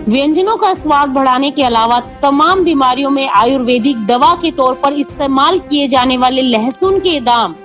व्यंजनों का स्वाद बढ़ाने के अलावा तमाम बीमारियों में आयुर्वेदिक दवा के तौर पर इस्तेमाल किए जाने वाले लहसुन के दाम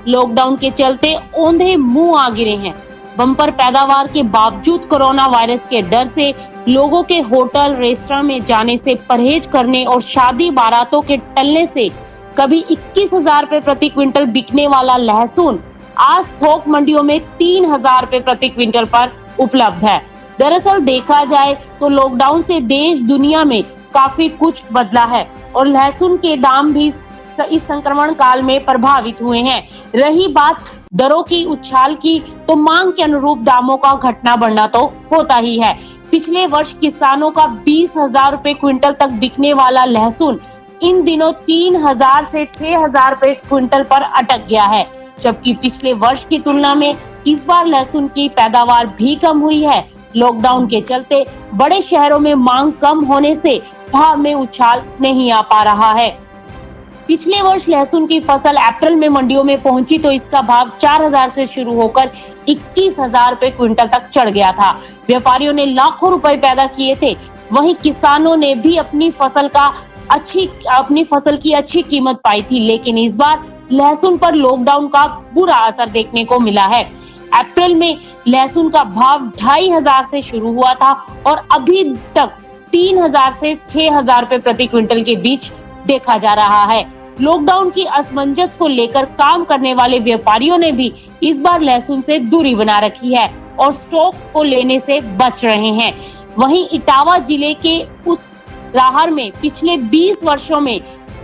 लॉकडाउन के चलते औंधे मुंह आ गिरे हैं। बम्पर पैदावार के बावजूद कोरोना वायरस के डर से लोगों के होटल रेस्टोरेंट में जाने से परहेज करने और शादी बारातों के टलने से कभी 21,000 रुपए प्रति क्विंटल बिकने वाला लहसुन आज थोक मंडियों में 3,000 रुपए प्रति क्विंटल पर उपलब्ध है। दरअसल देखा जाए तो लॉकडाउन से देश दुनिया में काफी कुछ बदला है और लहसुन के दाम भी इस संक्रमण काल में प्रभावित हुए हैं। रही बात दरों की उछाल की, तो मांग के अनुरूप दामों का घटना बढ़ना तो होता ही है। पिछले वर्ष किसानों का 20,000 रुपए क्विंटल तक बिकने वाला लहसुन इन दिनों 3,000 से 6,000 रुपए क्विंटल पर अटक गया है, जबकि पिछले वर्ष की तुलना में इस बार लहसुन की पैदावार भी कम हुई है। लॉकडाउन के चलते बड़े शहरों में मांग कम होने से भाव में उछाल नहीं आ पा रहा है। पिछले वर्ष लहसुन की फसल अप्रैल में मंडियों में पहुंची तो इसका भाव 4,000 से शुरू होकर 21,000 रुपए क्विंटल तक चढ़ गया था। व्यापारियों ने लाखों रुपए पैदा किए थे, वहीं किसानों ने भी अपनी फसल की अच्छी कीमत पाई थी, लेकिन इस बार लहसुन पर लॉकडाउन का बुरा असर देखने को मिला है। अप्रैल में लहसुन का भाव 2,500 से शुरू हुआ था और अभी तक 3,000 से 6,000 रुपए प्रति क्विंटल के बीच देखा जा रहा है। लॉकडाउन की असमंजस को लेकर काम करने वाले व्यापारियों ने भी इस बार लहसुन से दूरी बना रखी है और स्टॉक को लेने से बच रहे हैं। वहीं इटावा जिले के उस राहर में पिछले 20 वर्षों में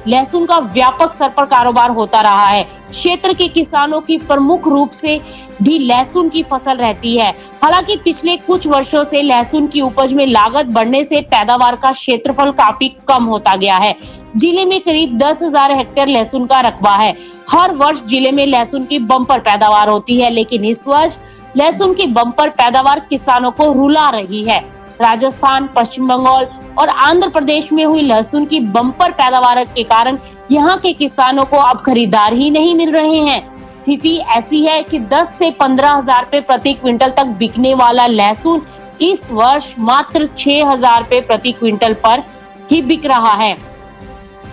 लहसुन का व्यापक स्तर पर कारोबार होता रहा है। क्षेत्र के किसानों की प्रमुख रूप से भी लहसुन की फसल रहती है। हालांकि पिछले कुछ वर्षों से लहसुन की उपज में लागत बढ़ने से पैदावार का क्षेत्रफल काफी कम होता गया है। जिले में करीब 10,000 हेक्टेयर लहसुन का रकबा है। हर वर्ष जिले में लहसुन की बम्पर पैदावार होती है, लेकिन इस वर्ष लहसुन की बम्पर पैदावार किसानों को रुला रही है। राजस्थान, पश्चिम बंगाल और आंध्र प्रदेश में हुई लहसुन की बम्पर पैदावार के कारण यहाँ के किसानों को अब खरीदार ही नहीं मिल रहे हैं। स्थिति ऐसी है कि 10 से 15,000 रुपए प्रति क्विंटल तक बिकने वाला लहसुन इस वर्ष मात्र 6,000 रुपए प्रति क्विंटल पर ही बिक रहा है।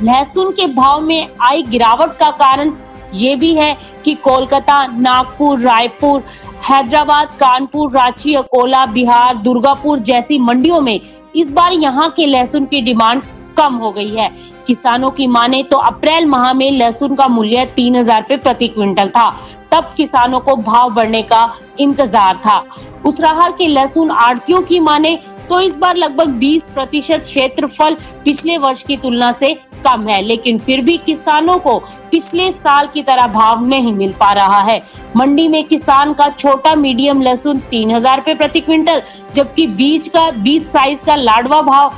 लहसुन के भाव में आई गिरावट का कारण ये भी है कि कोलकाता, नागपुर, रायपुर, हैदराबाद, कानपुर, रांची, अकोला, बिहार, दुर्गापुर जैसी मंडियों में इस बार यहाँ के लहसुन की डिमांड कम हो गई है। किसानों की माने तो अप्रैल माह में लहसुन का मूल्य 3,000 रुपए प्रति क्विंटल था, तब किसानों को भाव बढ़ने का इंतजार था। उसराहर के लहसुन आढ़तियों की माने तो इस बार लगभग 20% क्षेत्रफल पिछले वर्ष की तुलना से कम है, लेकिन फिर भी किसानों को पिछले साल की तरह भाव नहीं मिल पा रहा है। मंडी में किसान का छोटा मीडियम लहसुन 3,000 रुपए प्रति क्विंटल, जबकि बीच साइज का लाडवा भाव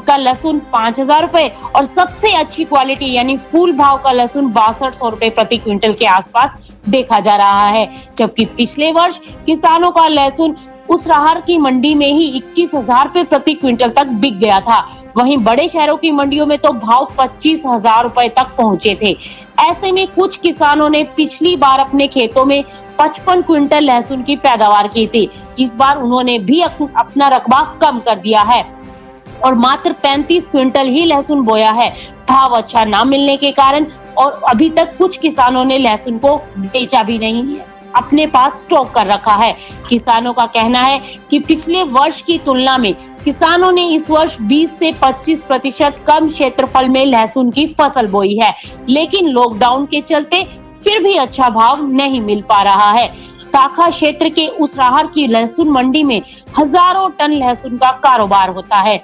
का लहसुन 5,000 रुपए और सबसे अच्छी क्वालिटी यानी फूल भाव का लहसुन 6200 रुपए प्रति क्विंटल के आसपास देखा जा रहा है। जबकि पिछले वर्ष किसानों का लहसुन उसराहर की मंडी में ही 21,000 रुपए प्रति क्विंटल तक बिक गया था। वहीं बड़े शहरों की मंडियों में तो भाव 25,000 रुपए तक पहुंचे थे। ऐसे में कुछ किसानों ने पिछली बार अपने खेतों में 55 क्विंटल लहसुन की पैदावार की थी। इस बार उन्होंने भी अपना रकबा कम कर दिया है और मात्र 35 क्विंटल ही लहसुन बोया है। भाव अच्छा न मिलने के कारण और अभी तक कुछ किसानों ने लहसुन को बेचा भी नहीं है, अपने पास स्टॉक कर रखा है। किसानों का कहना है कि पिछले वर्ष की तुलना में किसानों ने इस वर्ष 20 से 25% कम क्षेत्रफल में लहसुन की फसल बोई है, लेकिन लॉकडाउन के चलते फिर भी अच्छा भाव नहीं मिल पा रहा है। शाखा क्षेत्र के उसराहर की लहसुन मंडी में हजारों टन लहसुन का कारोबार होता है।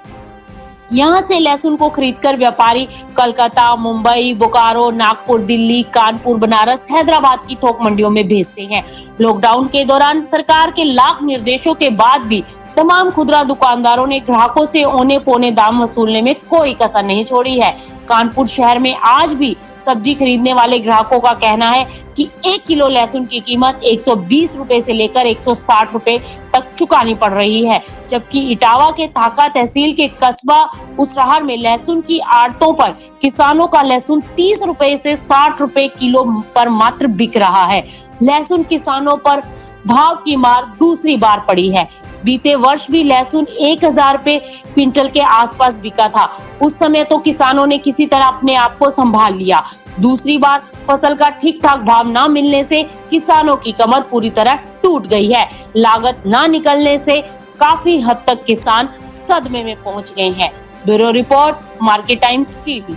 यहाँ से लहसुन को खरीदकर व्यापारी कलकत्ता, मुंबई, बोकारो, नागपुर, दिल्ली, कानपुर, बनारस, हैदराबाद की थोक मंडियों में भेजते हैं। लॉकडाउन के दौरान सरकार के लाख निर्देशों के बाद भी तमाम खुदरा दुकानदारों ने ग्राहकों से औने पौने दाम वसूलने में कोई कसर नहीं छोड़ी है। कानपुर शहर में आज भी सब्जी खरीदने वाले ग्राहकों का कहना है कि 1 किलो लहसुन की कीमत 120 रुपए से लेकर 160 रुपए तक चुकानी पड़ रही है, जबकि इटावा के थाका तहसील के कस्बा उसराहर में लहसुन की आड़तों पर किसानों का लहसुन 30 रुपए से 60 रुपए किलो पर मात्र बिक रहा है। लहसुन किसानों पर भाव की मार दूसरी बार पड़ी है। बीते वर्ष भी लहसुन 1000 रुपए क्विंटल के आसपास बिका था। उस समय तो किसानों ने किसी तरह अपने आप को संभाल लिया। दूसरी बार फसल का ठीक ठाक भाव न मिलने से किसानों की कमर पूरी तरह टूट गई है। लागत न निकलने से काफी हद तक किसान सदमे में पहुंच गए हैं। Bureau report, market times TV.